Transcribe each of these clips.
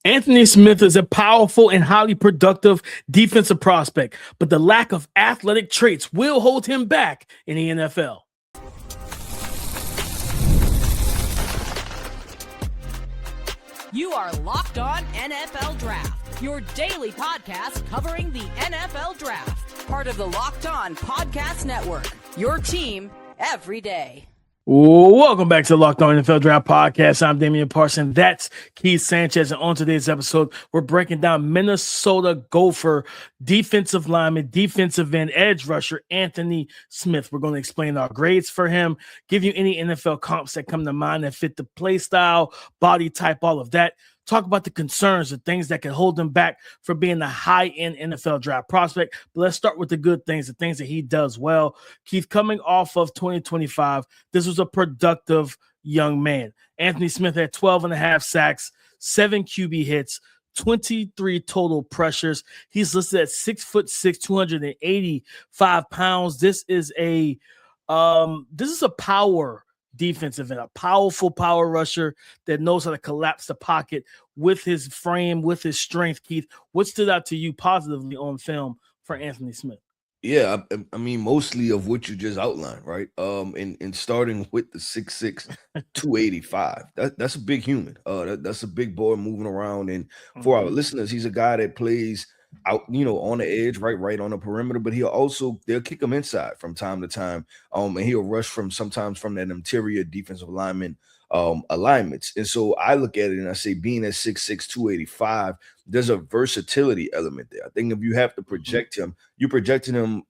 Anthony Smith is a powerful and highly productive defensive prospect, but the lack of athletic traits will hold him back in the NFL. You are Locked On NFL Draft, your daily podcast covering the NFL Draft. Part of the Locked On Podcast Network, your team every day. Welcome back to the Locked On NFL Draft Podcast. I'm Damian Parson. That's Keith Sanchez. And on today's episode, we're breaking down Minnesota Gopher defensive lineman, defensive end, edge rusher, Anthony Smith. We're going to explain our grades for him, give you any NFL comps that come to mind that fit the play style, body type, all of that. Talk about the concerns, the things that can hold him back from being a high-end NFL draft prospect. But let's start with the good things, the things that he does well. Keith, coming off of 2025, this was a productive young man. Anthony Smith had 12 and a half sacks, 7 QB hits, 23 total pressures. He's listed at 6'6", 285 pounds. This is a power defensive and a powerful power rusher that knows how to collapse the pocket with his frame, with his strength. Keith, what stood out to you positively on film for Anthony Smith? Yeah, I mean, mostly of what you just outlined, right? And starting with the 6'6", 285. That's a big human. That's a big boy moving around. And for our listeners, he's a guy that plays out, on the edge, right on the perimeter, but they'll kick him inside from time to time. And he'll rush sometimes from that interior defensive lineman alignments. And so I look at it and I say, being at 6'6", 285, there's a versatility element there. I think if you have to project him, you're projecting him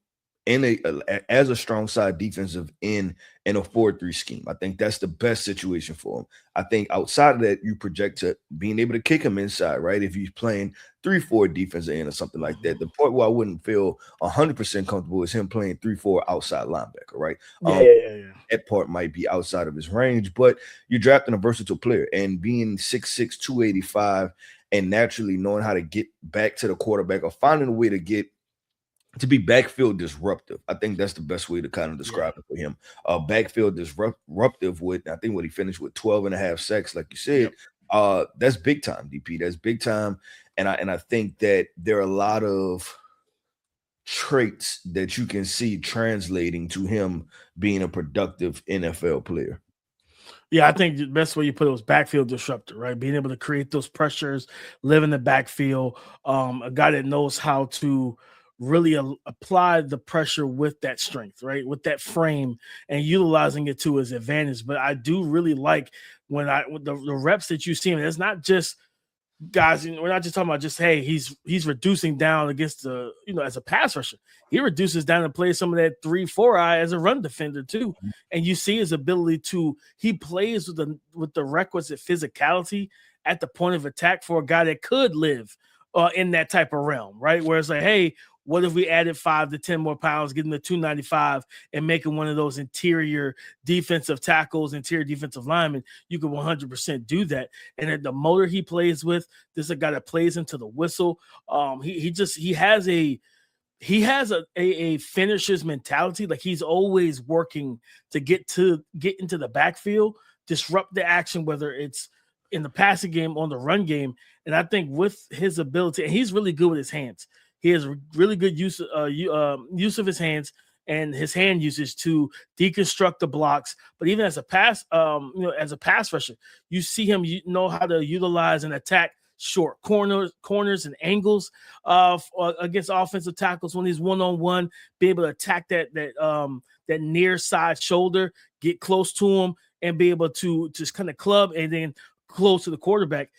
as a strong side defensive in a 4-3 scheme. I think that's the best situation for him. I think outside of that, you project to being able to kick him inside, right? If he's playing 3-4 defensive end or something like that. The point where I wouldn't feel 100% comfortable is him playing 3-4 outside linebacker, right? Yeah. That part might be outside of his range, but you're drafting a versatile player, and being 6'6", 285 and naturally knowing how to get back to the quarterback or finding a way to be backfield disruptive. I think that's the best way to kind of describe it for him. Backfield disruptive I think what he finished with 12 and a half sacks, like you said. That's big time, DP. That's big time. And I think that there are a lot of traits that you can see translating to him being a productive NFL player. Yeah, I think the best way you put it was backfield disruptor, right? Being able to create those pressures, live in the backfield, a guy that knows how to really apply the pressure with that strength, right? With that frame and utilizing it to his advantage. But I do really like with the reps that you see him. It's not just guys, we're not just talking about just, hey, he's reducing down against the, as a pass rusher. He reduces down and plays some of that 3-4 eye as a run defender too. And you see his ability he plays with the requisite physicality at the point of attack for a guy that could live in that type of realm, right? Where it's like, hey, what if we added 5 to 10 more pounds, getting the 295 and making one of those interior defensive tackles, interior defensive linemen? You could 100% do that. And at the motor he plays with, this is a guy that plays into the whistle. He has a finisher's mentality. Like, he's always working to get into the backfield, disrupt the action, whether it's in the passing game, on the run game. And I think with his ability, and he's really good with his hands. He has really good use of his hands and his hand usage to deconstruct the blocks. But even as a pass rusher, you see him know how to utilize and attack short corners and angles against offensive tackles when he's one-on-one, be able to attack that near side shoulder, get close to him, and be able to just kind of club and then close to the quarterback.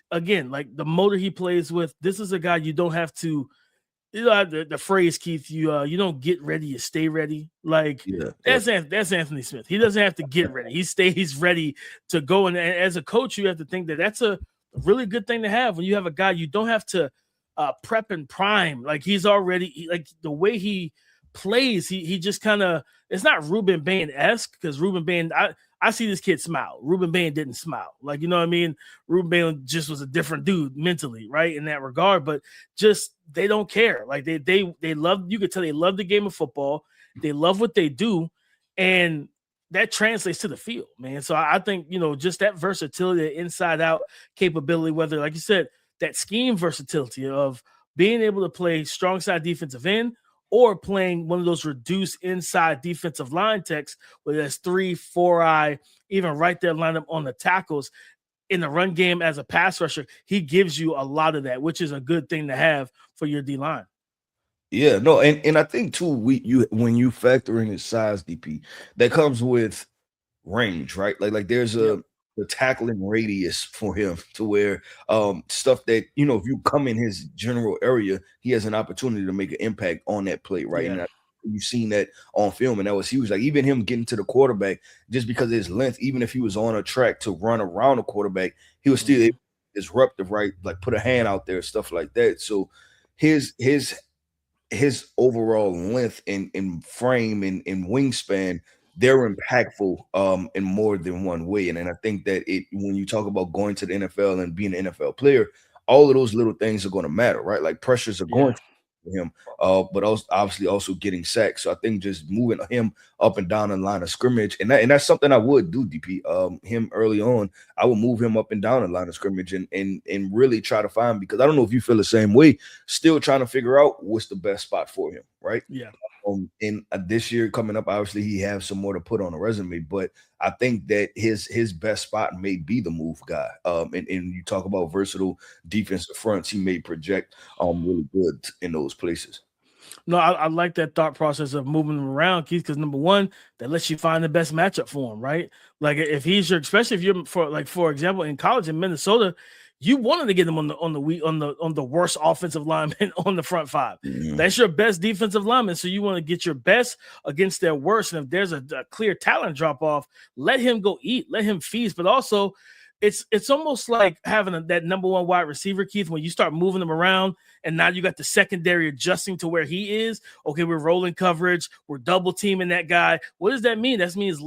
Again, like the motor he plays with, this is a guy you don't have to, the phrase, Keith, you don't get ready, you stay ready. Like, that's Anthony Smith. He doesn't have to get ready. He stays ready to go. And as a coach, you have to think that that's a really good thing to have when you have a guy you don't have to prep and prime. Like, he's already, like, the way he plays, he just kind of, it's not Ruben Bain-esque, because Ruben Bain, I see this kid smile. Ruben Bain didn't smile. Like, you know what I mean? Ruben Bain just was a different dude mentally, right, in that regard. But just, they don't care. Like, they love, you could tell they love the game of football. They love what they do. And that translates to the field, man. So I think, just that versatility, inside out capability, whether, like you said, that scheme versatility of being able to play strong side defensive end or playing one of those reduced inside defensive line techs where there's 3-4 eye, even right there line up on the tackles. In the run game as a pass rusher, he gives you a lot of that, which is a good thing to have for your D-line. Yeah, no, and I think too, when you factor in his size, DP, that comes with range, right? Like there's the tackling radius for him to where stuff that, if you come in his general area, he has an opportunity to make an impact on that play, right? Yeah. And you've seen that on film, and that was huge. Like even him getting to the quarterback, just because of his length, even if he was on a track to run around the quarterback, he was still disruptive, right? Like put a hand out there, stuff like that. So his overall length and frame and wingspan, they're impactful in more than one way. And I think that when you talk about going to the NFL and being an NFL player, all of those little things are going to matter, right? Like pressures are going to him, but also obviously also getting sacked. So I think just moving him up and down the line of scrimmage, and that's something I would do, DP. Him early on, I would move him up and down the line of scrimmage and really try to find, because I don't know if you feel the same way, still trying to figure out what's the best spot for him, right? Yeah. And this year coming up, obviously he has some more to put on a resume, but I think that his best spot may be the move guy. And you talk about versatile defensive fronts, he may project really good in those places. No, I like that thought process of moving him around, Keith, because number one, that lets you find the best matchup for him, right? Like if he's especially if you're for example, in college in Minnesota, you wanted to get him on the worst offensive lineman on the front five. Mm-hmm. That's your best defensive lineman. So you want to get your best against their worst. And if there's a clear talent drop off, let him go eat, let him feast. But also, it's almost like having that number one wide receiver, Keith, when you start moving them around and now you got the secondary adjusting to where he is. Okay, we're rolling coverage, we're double teaming that guy. What does that mean? That means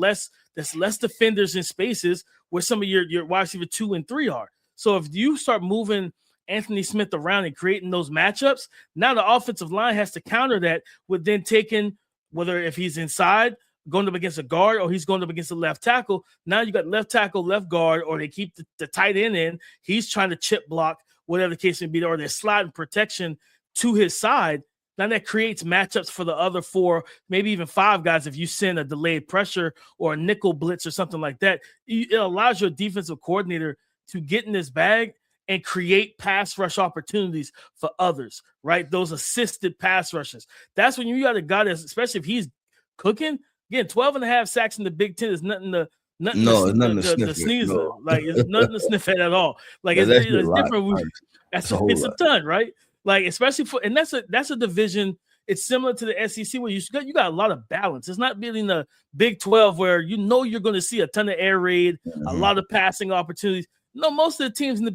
there's less defenders in spaces where some of your wide receiver 2 and 3 are. So if you start moving Anthony Smith around and creating those matchups, now the offensive line has to counter that with then taking, whether if he's inside, going up against a guard, or he's going up against the left tackle. Now you got left tackle, left guard, or they keep the tight end in. He's trying to chip block, whatever the case may be, or they're sliding protection to his side. Now that creates matchups for the other 4, maybe even 5 guys. If you send a delayed pressure or a nickel blitz or something like that, it allows your defensive coordinator to get in this bag and create pass rush opportunities for others, right? Those assisted pass rushes. That's when you got a guy that's, especially if he's cooking, again, 12.5 sacks in the Big Ten is nothing to sneeze at. Like it's nothing to sniff at all. Like it's different. That's a ton, right? Like especially and that's a division. It's similar to the SEC where you got a lot of balance. It's not really in the Big 12 where you're going to see a ton of air raid, a lot of passing opportunities. No, most of the teams in the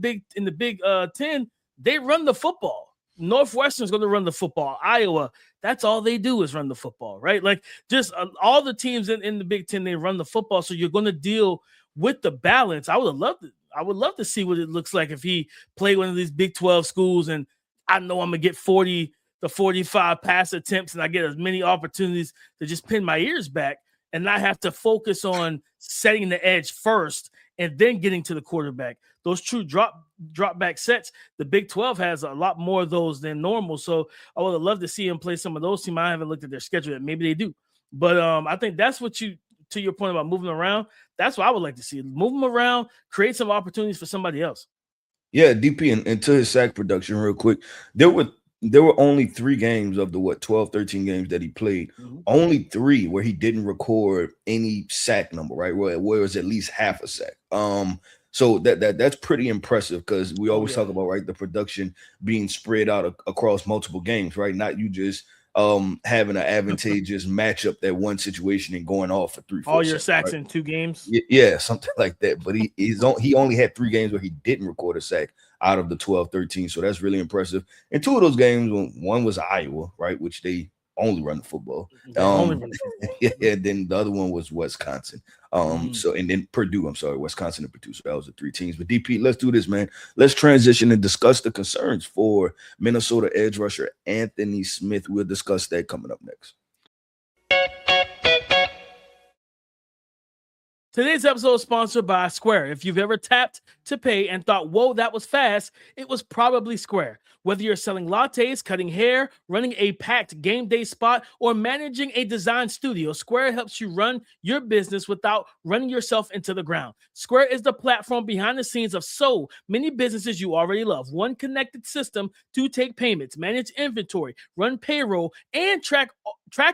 Big 10, they run the football. Northwestern's going to run the football. Iowa, that's all they do is run the football, right? Like just all the teams in the Big 10, they run the football. So you're going to deal with the balance. I would love to see what it looks like if he played one of these Big 12 schools and I know I'm going to get 40 to 45 pass attempts and I get as many opportunities to just pin my ears back and not have to focus on setting the edge first and then getting to the quarterback. Those true drop back sets, the Big 12 has a lot more of those than normal. So I would love to see him play some of those teams. I haven't looked at their schedule yet. Maybe they do. But I think that's what to your point about moving around, that's what I would like to see. Move him around, create some opportunities for somebody else. Yeah, DP, and to his sack production real quick, there were only 3 games of the 12, 13 games that he played. Mm-hmm. Only 3 where he didn't record any sack number, right? Where it was at least half a sack. So that's pretty impressive because we always talk about, right, the production being spread out across multiple games, right? Not you just having an advantageous matchup that one situation and going off for 3-4 all your sacks right? In 2 games. Yeah, something like that. But he only had 3 games where he didn't record a sack out of the 12, 13. So that's really impressive. And 2 of those games, one was Iowa, right, which they only run the football. Yeah, then the other one was Wisconsin. So and then Purdue, Wisconsin and Purdue. So that was the 3 teams. But DP, let's do this, man. Let's transition and discuss the concerns for Minnesota edge rusher Anthony Smith. We'll discuss that coming up next. Today's episode is sponsored by Square. If you've ever tapped to pay and thought, whoa, that was fast, it was probably Square. Whether you're selling lattes, cutting hair, running a packed game day spot, or managing a design studio, Square helps you run your business without running yourself into the ground. Square is the platform behind the scenes of so many businesses you already love. One connected system to take payments, manage inventory, run payroll, and track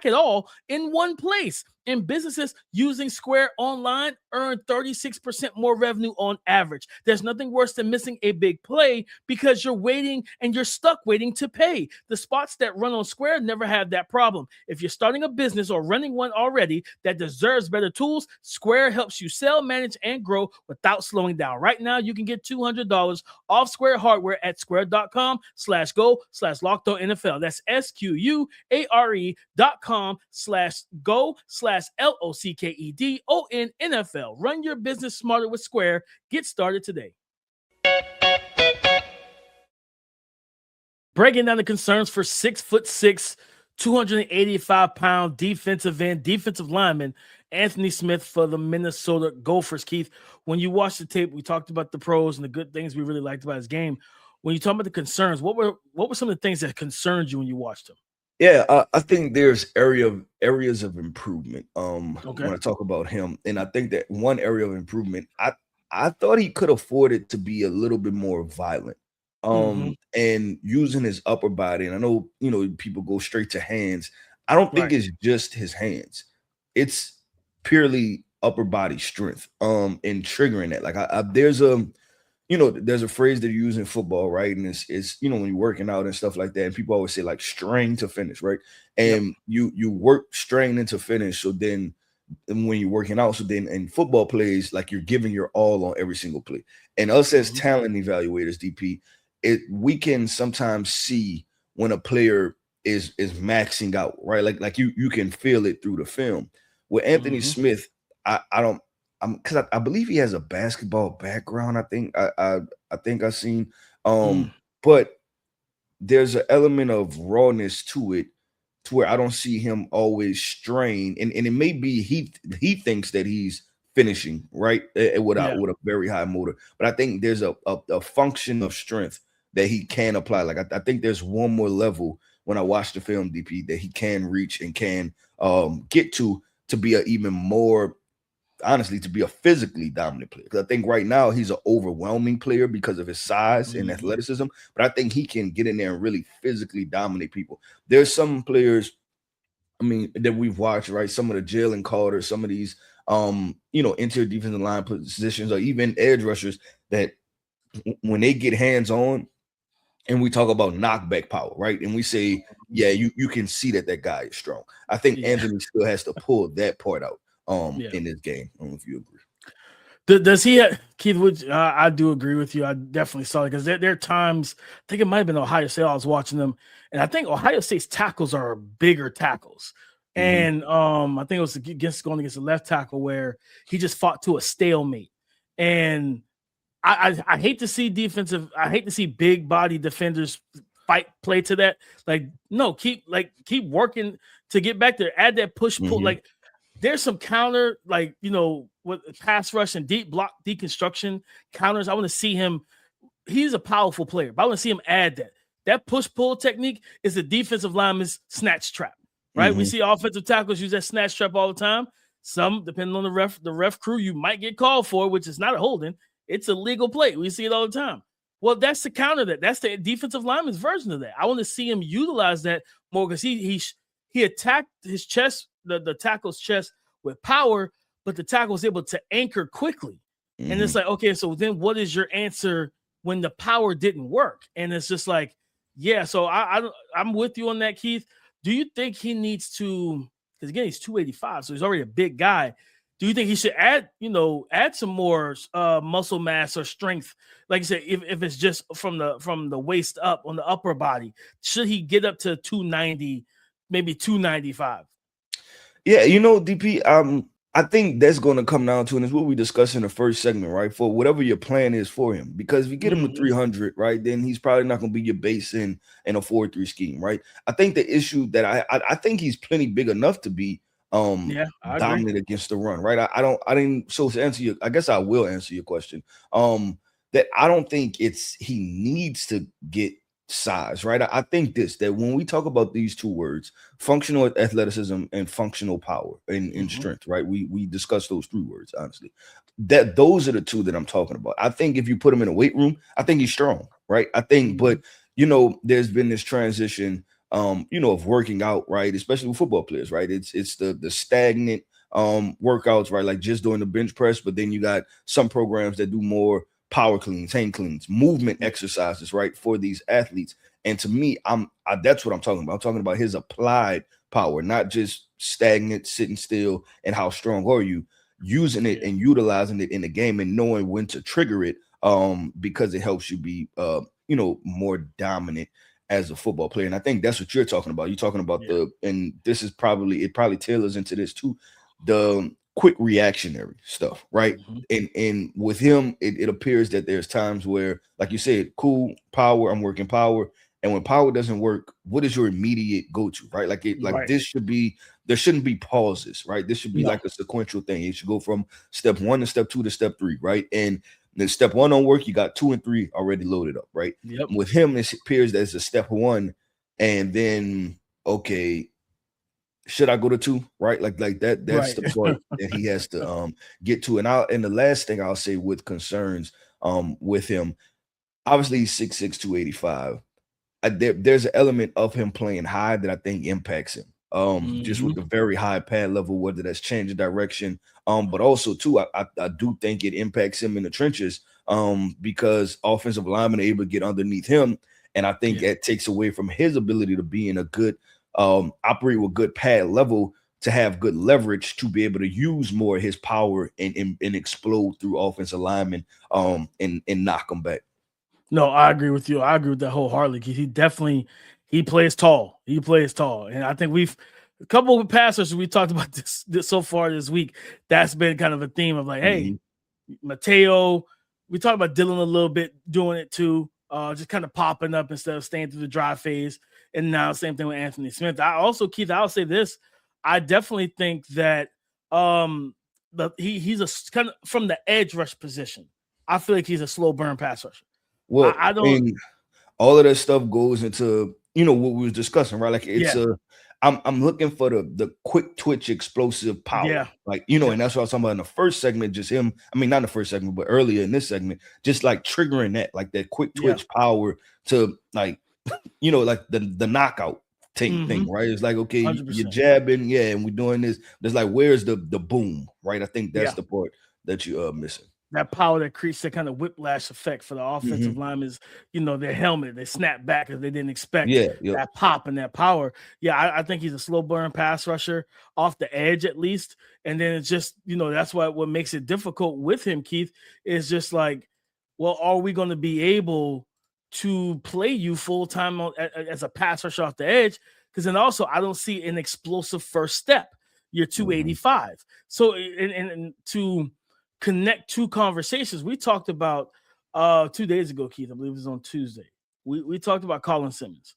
it all in one place. And businesses using Square Online earn 36% more revenue on average. There's nothing worse than missing a big play because you're waiting and you're stuck waiting to pay. The spots that run on Square never have that problem. If you're starting a business or running one already that deserves better tools, Square helps you sell, manage, and grow without slowing down. Right now, you can get $200 off Square hardware at square.com/go/LockedOnNFL. That's SQUARE.com/go/LOCKEDONNFL. Run your business smarter with Square. Get started today. Breaking down the concerns for 6'6", 285-pound defensive lineman Anthony Smith for the Minnesota Gophers. Keith, when you watched the tape, we talked about the pros and the good things we really liked about his game. When you talk about the concerns, what were some of the things that concerned you when you watched him? Yeah, I think there's areas of improvement. When I talk about him, and I think that one area of improvement, I thought he could afford it to be a little bit more violent. And using his upper body, and I know people go straight to hands. I don't think it's just his hands; it's purely upper body strength. And triggering that, like there's a phrase that you use in football, right? And it's when you're working out and stuff like that, and people always say like strain to finish, right? And you work strain into finish. So then when you're working out, so then in football plays, like you're giving your all on every single play. And us as talent evaluators, DP, we can sometimes see when a player is maxing out, right? Like you can feel it through the film. With Anthony Smith, I believe he has a basketball background. I think I've seen, but there's an element of rawness to it, to where I don't see him always strain, and it may be he thinks that he's finishing right with a very high motor, but I think there's a function of strength that he can apply. Like I think there's one more level when I watch the film, DP, that he can reach and can get to be a even more, honestly, to be a physically dominant player. Because I think right now he's an overwhelming player because of his size and athleticism, but I think he can get in there and really physically dominate people. There's some players, that we've watched, right? Some of the Jalen Carter, some of these interior defensive line positions, or even edge rushers, that when they get hands on, and we talk about knockback power, right? And we say, you can see that guy is strong. I think Anthony still has to pull that part out in this game. I don't know if you agree. Does he have, Keith? I do agree with you. I definitely saw it because there are times, I think it might have been Ohio State. I was watching them, and I think Ohio State's tackles are bigger tackles. And I think it was going against the left tackle where he just fought to a stalemate. And I hate to see big body defenders play to that. Like, no, keep working to get back there. Add that push pull. Like, there's some counter, with pass rush and deep block deconstruction counters. I want to see him. He's a powerful player, but I want to see him add that. That push pull technique is the defensive lineman's snatch trap, right? We see offensive tackles use that snatch trap all the time. Some, depending on the ref crew, you might get called for, which is not a holding. It's a legal play. We see it all the time. Well, that's the counter that. That's the defensive lineman's version of that. I want to see him utilize that more because he attacked his chest, the tackle's chest with power, but the tackle was able to anchor quickly. And it's like, okay, so then what is your answer when the power didn't work? And it's just like, so I'm with you on that, Keith. Do you think he needs to, because again, he's 285, so he's already a big guy. Do you think he should add some more muscle mass or strength? Like you said, if it's just from the waist up on the upper body, should he get up to 290, maybe 295? Yeah, DP, I think that's going to come down to, and it's what we discussed in the first segment, right? For whatever your plan is for him, because if you get him to 300, right, then he's probably not going to be your base in a 4-3 scheme, right? I think the issue that I think he's plenty big enough to be Yeah, I agree. dominant against the run, right? I didn't. So to answer I guess I will answer your question. That I don't think he needs to get size, right? I think that when we talk about these two words, functional athleticism and functional power and strength, right? We discussed those three words, honestly. That those are the two that I'm talking about. I think if you put him in a weight room, I think he's strong, right? I think, but there's been this transition, of working out, right? Especially with football players, right? It's the stagnant workouts, right? Like just doing the bench press, but then you got some programs that do more power cleans, hang cleans, movement exercises, right, for these athletes. And to me, that's what I'm talking about. I'm talking about his applied power, not just stagnant, sitting still, and how strong are you, using it and utilizing it in the game and knowing when to trigger it, because it helps you be, more dominant as a football player. And I think that's what you're talking about. You're talking about and this is probably tailors into this too, the quick reactionary stuff, right? And with him, it appears that there's times where, like you said, cool power, I'm working power. And when power doesn't work, what is your immediate go-to, right? This should be, there shouldn't be pauses, right? This should be like a sequential thing. It should go from step 1 to step 2 to step 3, right? And then step 1 don't work, you got 2 and 3 already loaded up, right? Yep. With him, it appears that it's a step 1, and then okay, should I go to 2, right? Like that. That's the part that he has to get to. And the last thing I'll say with concerns with him, obviously he's 6'6", 285. There's an element of him playing high that I think impacts him. Just with the very high pad level, whether that's change of direction. But also too, I do think it impacts him in the trenches, because offensive linemen are able to get underneath him. And I think that takes away from his ability to be in a good, operate with good pad level, to have good leverage, to be able to use more of his power and explode through offensive linemen, and knock them back. No, I agree with you. I agree with that wholeheartedly. He plays tall. He plays tall. And I think a couple of passers, we talked about this so far this week. That's been kind of a theme of like, hey, Mateo, we talked about Dylan a little bit doing it too, just kind of popping up instead of staying through the drive phase. And now same thing with Anthony Smith. Keith, I'll say this. I definitely think that he's a kind of from the edge rush position. I feel like he's a slow burn pass rusher. Well, I don't. All of that stuff goes into what we was discussing, right? Like it's I'm looking for the quick twitch, explosive power, and that's what I was talking about in the first segment. Just him. I mean, not in the first segment, but earlier in this segment, just like triggering that quick twitch power to like the knockout thing, right? It's like, okay, 100%. You're jabbing, and we're doing this. There's like, where's the boom, right? I think that's the part that you're missing. That power that creates that kind of whiplash effect for the offensive linemen, their helmet, they snap back because they didn't expect that pop and that power. I think he's a slow burn pass rusher off the edge at least. And then it's just, that's what makes it difficult with him, Keith, is just like, well, are we going to be able to play you full time as a pass rusher off the edge? Because then also I don't see an explosive first step. You're 285. So and to connect two conversations, we talked about 2 days ago, Keith, I believe it was on Tuesday. We talked about Colin Simmons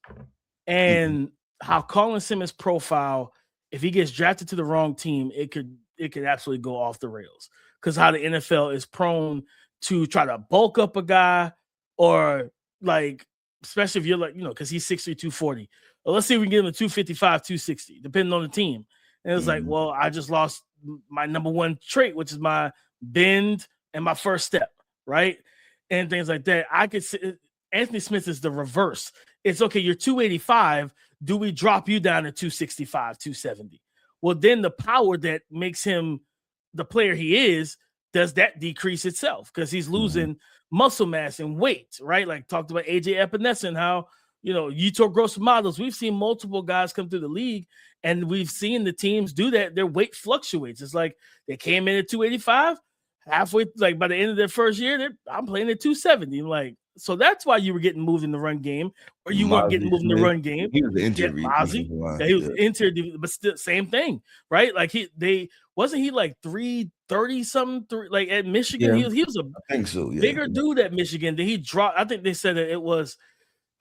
and how Colin Simmons' profile, if he gets drafted to the wrong team, it could absolutely go off the rails, because how the NFL is prone to try to bulk up a guy, or like, especially if you're like, because he's 6'3", 240. Well, let's see if we can get him to 255, 260, depending on the team. And it was like, well, I just lost my number one trait, which is my bend and my first step, right? And things like that. I could say Anthony Smith is the reverse. It's okay, you're 285. Do we drop you down to 265, 270? Well, then the power that makes him the player he is, does that decrease itself? Because he's losing muscle mass and weight, right? Like talked about AJ Epinesa and how, Yetur Gross-Matos. We've seen multiple guys come through the league, and we've seen the teams do that. Their weight fluctuates. It's like they came in at 285, halfway, like by the end of their first year, I'm playing at 270. Like, so that's why you were getting moved in the run game, or you weren't getting moved in the run game. He was the interior. He was interior, but still same thing, right? Like wasn't he like 330 something? Like at Michigan, he was a I think so, bigger dude at Michigan. Then he dropped. I think they said that it was,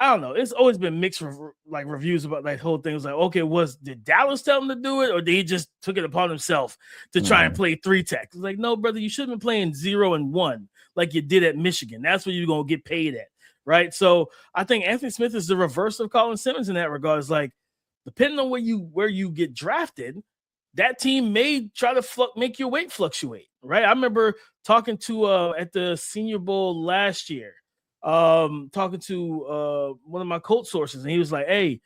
I don't know. It's always been mixed reviews about that whole thing. It was like, okay, did Dallas tell him to do it, or did he just took it upon himself to try and play 3-tech? It's like, no, brother, you should have been playing 0 and 1 like you did at Michigan. That's what you're gonna get paid at, right? So I think Anthony Smith is the reverse of Colin Simmons in that regard. It's like, depending on where you get drafted, that team may try to make your weight fluctuate, right? I remember talking to at the Senior Bowl last year. Talking to one of my Colt sources, and he was like, "Hey,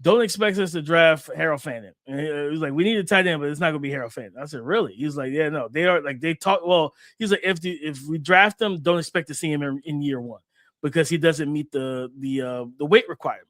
don't expect us to draft Harold Fannin." And he was like, "We need a tight end, but it's not going to be Harold Fannin." I said, "Really?" He was like, "Yeah, no, they are like they talk." Well, he's like, "If we draft him, don't expect to see him in year 1 because he doesn't meet the weight requirement."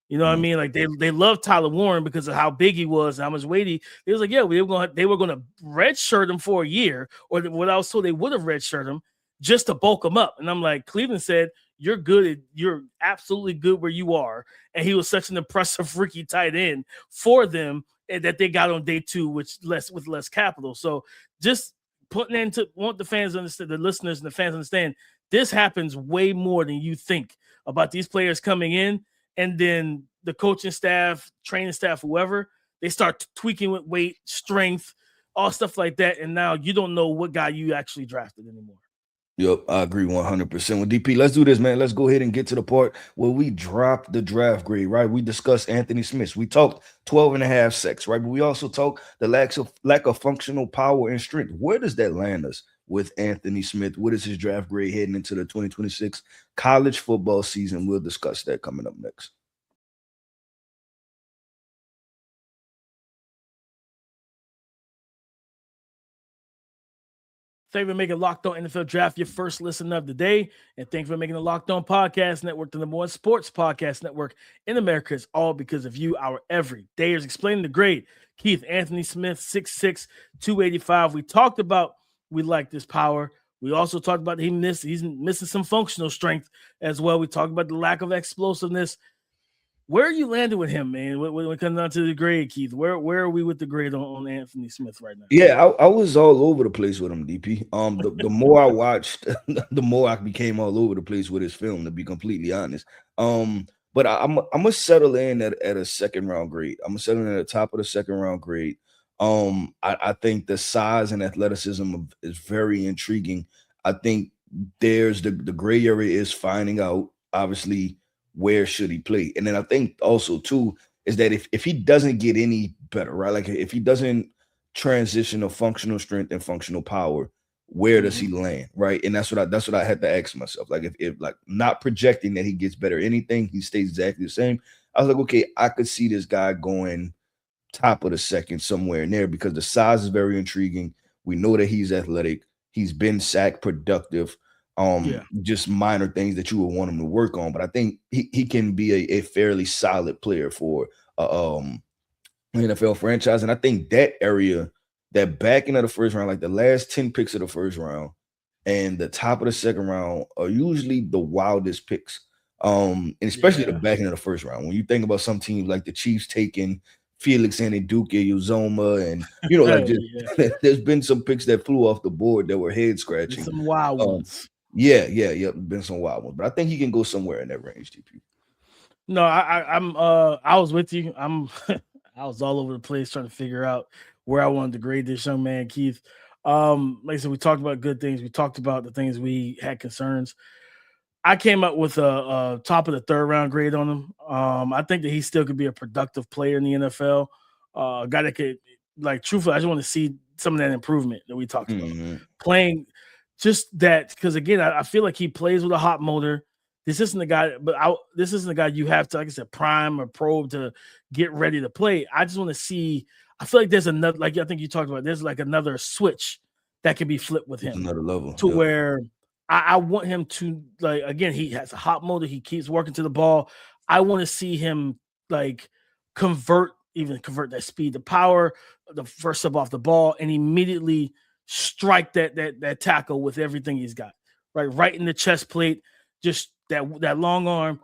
You know what I mean? Like they love Tyler Warren because of how big he was and how much weight he was like, yeah, they were gonna redshirt him for a year, or what I was told they would have redshirt him just to bulk him up. And I'm like, Cleveland said, you're good. You're absolutely good where you are. And he was such an impressive rookie tight end for them that they got on day 2, with less capital. So just putting into want the fans understand, the listeners and the fans understand, this happens way more than you think about these players coming in, and then the coaching staff, training staff, whoever, they start tweaking with weight, strength, all stuff like that. And now you don't know what guy you actually drafted anymore. Yep, I agree 100% with DP. Let's do this, man. Let's go ahead and get to the part where we drop the draft grade, right? We discussed Anthony Smith. We talked 12.5 sacks, right? But we also talked the lack of functional power and strength. Where does that land us with Anthony Smith? What is his draft grade heading into the 2026 college football season? We'll discuss that coming up next. Thank you for making Locked On NFL Draft your first listen of the day. And thank you for making the Locked On Podcast Network the #1 sports podcast network in America. It's all because of you, our everydayers. Explaining the grade, Keith Anthony Smith, 6'6", 285. We talked about we like this power. We also talked about he's missing some functional strength as well. We talked about the lack of explosiveness. Where are you landing with him, man? When it comes down to the grade, Keith, where are we with the grade on Anthony Smith right now? Yeah, I was all over the place with him, DP. The more I watched, the more I became all over the place with his film, to be completely honest. But I'm gonna settle in at a second round grade. I'm gonna settle in at the top of the second round grade. I think the size and athleticism is very intriguing. I think there's the gray area is finding out, obviously, where should he play. And then I think also too is that if he doesn't get any better, right? Like if he doesn't transition to functional strength and functional power, where does he land, right? And that's what I had to ask myself. Like if like not projecting that he gets better anything, he stays exactly the same. I was like, okay, I could see this guy going top of the second somewhere in there because the size is very intriguing. We know that he's athletic. He's been sack productive. Just minor things that you would want him to work on. But I think he can be a fairly solid player for an NFL franchise. And I think that area, that back end of the first round, like the last 10 picks of the first round and the top of the second round are usually the wildest picks. And especially the back end of the first round. When you think about some teams like the Chiefs taking Felix Anudike, Uzoma, and there's been some picks that flew off the board that were head scratching. Some wild ones. Yeah, been some wild ones, but I think he can go somewhere in that range, DP. No, I was with you. I was all over the place trying to figure out where I wanted to grade this young man, Keith. Like I said, we talked about good things. We talked about the things we had concerns. I came up with a top of the third round grade on him. I think that he still could be a productive player in the NFL. A guy that could, like, truthfully, I just want to see some of that improvement that we talked about. Playing just that, because again, I feel like he plays with a hot motor. This isn't the guy, this isn't the guy you have to, like I said, prime or probe to get ready to play. I just want to see. I feel like there's another, like I think you talked about, there's like another switch that can be flipped with him. Another level to where I want him to, like, again, he has a hot motor. He keeps working to the ball. I want to see him like convert that speed to power, the first step off the ball, and immediately strike that tackle with everything he's got, right in the chest plate, just that long arm,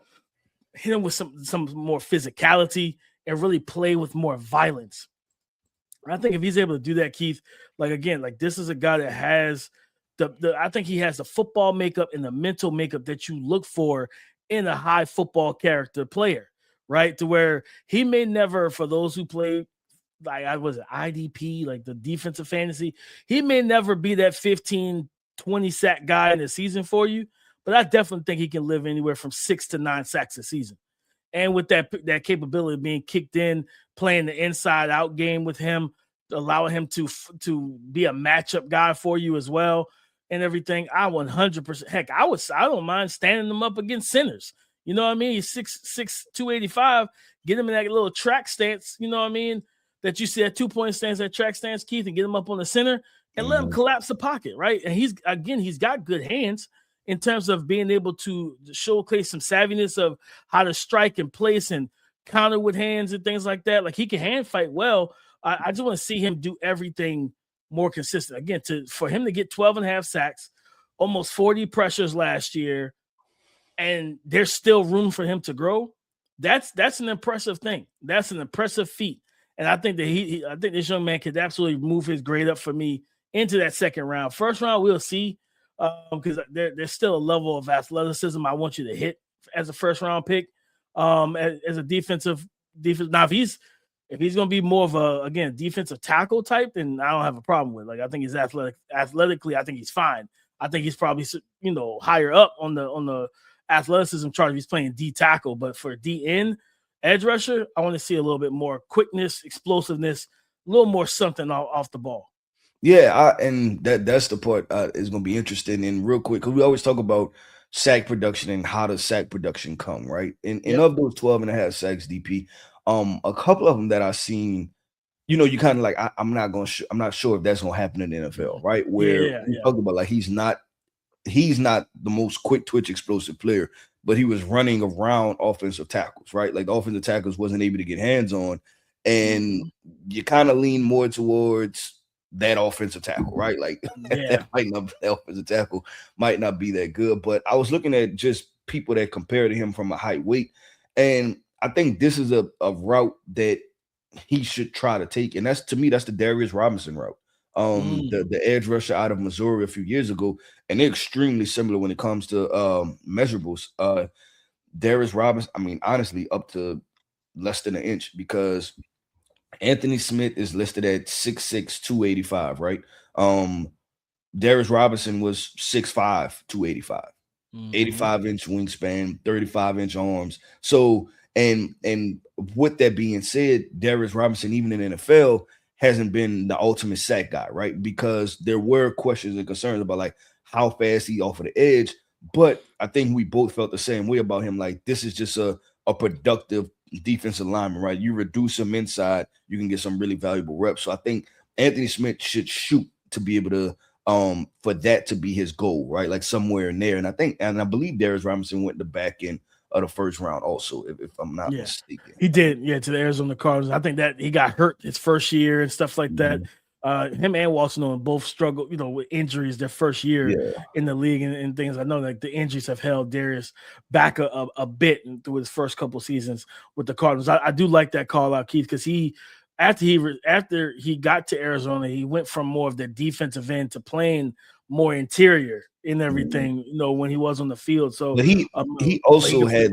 hit him with some more physicality and really play with more violence. I think if he's able to do that, Keith, like, again, like, this is a guy that has I think he has the football makeup and the mental makeup that you look for in a high football character player, right? To where he may never, for those who play, like I was IDP, like the defensive fantasy, he may never be that 15, 20 sack guy in the season for you, but I definitely think he can live anywhere from 6 to 9 sacks a season. And with that capability of being kicked in, playing the inside out game with him, allowing him to be a matchup guy for you as well and everything, I 100%, heck, I don't mind standing him up against centers. You know what I mean? He's 6'6", 285, get him in that little track stance, you know what I mean? That you see that 2-point stance, that track stance, Keith, and get him up on the center and let him collapse the pocket, right? And he's got good hands in terms of being able to showcase some savviness of how to strike and place and counter with hands and things like that. Like, he can hand fight well. I just want to see him do everything more consistent. Again, for him to get 12.5 sacks, almost 40 pressures last year, and there's still room for him to grow. That's an impressive thing. That's an impressive feat. And I think that I think this young man could absolutely move his grade up for me into that second round. First round, we'll see, because there's still a level of athleticism I want you to hit as a first round pick, as a defensive. Now, if he's going to be more of a, again, defensive tackle type, then I don't have a problem with. Like, I think he's athletically, I think he's fine. I think he's probably, higher up on the athleticism chart if he's playing D tackle. But for DN edge rusher, I want to see a little bit more quickness, explosiveness, a little more something off the ball. Yeah, and that's the part is going to be interesting. And real quick, because we always talk about sack production and how does sack production come, right? And of those 12.5 sacks, DP, a couple of them that I've seen, you kind of like, I'm not sure if that's going to happen in the NFL, right? Where we talked about, like, he's not the most quick twitch explosive player, but he was running around offensive tackles, right? Like, the offensive tackles wasn't able to get hands on, and you kind of lean more towards that offensive tackle, right? Like, that offensive tackle might not be that good. But I was looking at just people that compare to him from a height, weight, and I think this is a route that he should try to take, and that's the Darius Robinson route. The edge rusher out of Missouri a few years ago, and they're extremely similar when it comes to measurables. Darius Robinson, I mean, honestly, up to less than an inch, because Anthony Smith is listed at 6'6", 285, right? Darius Robinson was 6'5", 285, 85-inch wingspan, 35-inch arms. So, and with that being said, Darius Robinson, even in the NFL, hasn't been the ultimate sack guy, right? Because there were questions and concerns about, like, how fast he off of the edge. But I think we both felt the same way about him. Like, this is just a productive defensive lineman, right? You reduce him inside, you can get some really valuable reps. So I think Anthony Smith should shoot to be able to, for that to be his goal, right? Like, somewhere in there. And I believe Darius Robinson went the back end of the first round also, if I'm not mistaken. He did, to the Arizona Cardinals. I think that he got hurt his first year and stuff like that. Him and Walton both struggled, with injuries their first year in the league and things. I know, like, the injuries have held Darius back a bit through his first couple seasons with the Cardinals. I do like that call out, Keith, because after he got to Arizona, he went from more of the defensive end to playing more interior in everything, when he was on the field. So but he also had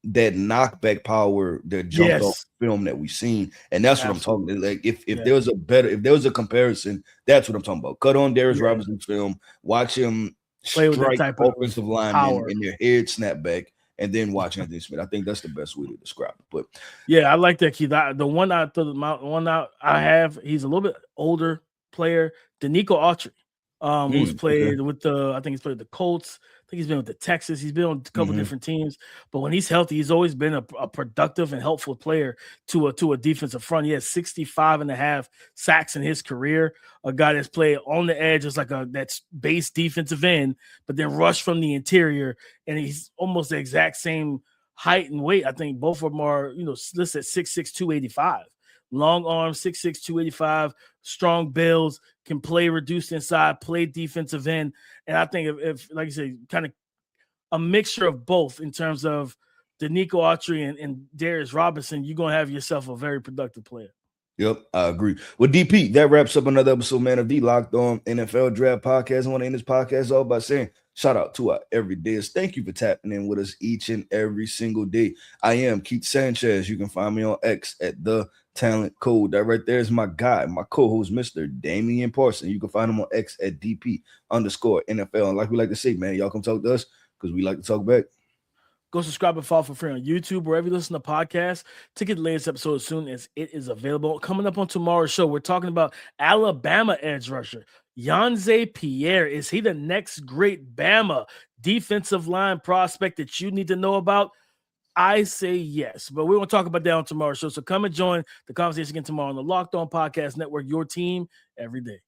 that knockback power that jumped off film that we've seen, and that's what I'm talking about. Like, if there was a comparison, that's what I'm talking about. Cut on Darius Robinson's film, watch him play with that type of offensive linemen in their head snap back, and then watch Anthony Smith. I think that's the best way to describe it. But I like that, Keith. The one I have, he's a little bit older player, Denico Autry. Who's played with I think he's played the Colts. I think he's been with the Texans. He's been on a couple different teams. But when he's healthy, he's always been a productive and helpful player to a defensive front. He has 65.5 sacks in his career. A guy that's played on the edge is like that's base defensive end, but then rush from the interior. And he's almost the exact same height and weight. I think both of them are, listed at 6'6", 285. Long arms, 6'6", 285, strong builds, can play reduced inside, play defensive end. And I think if like you say, kind of a mixture of both in terms of Denico Autry and Darius Robinson, you're going to have yourself a very productive player. Yep, I agree. Well, DP, that wraps up another episode, man, of the Locked On NFL Draft Podcast. I want to end this podcast all by saying Shout out to our everydayers. Thank you for tapping in with us each and every single day. I am Keith Sanchez. You can find me on X at The Talent Code. That right there is my guy, my co-host, Mr. Damian Parson. You can find him on X at DP_NFL. And like we like to say, man, y'all come talk to us because we like to talk back. Go subscribe and follow for free on YouTube, wherever you listen to podcasts, to get the latest episode as soon as it is available. Coming up on tomorrow's show, we're talking about Alabama edge rusher Yanze Pierre. Is he the next great Bama defensive line prospect that you need to know about? I say yes, but we're going to talk about that on tomorrow's show. So come and join the conversation again tomorrow on the Locked On Podcast Network, your team every day.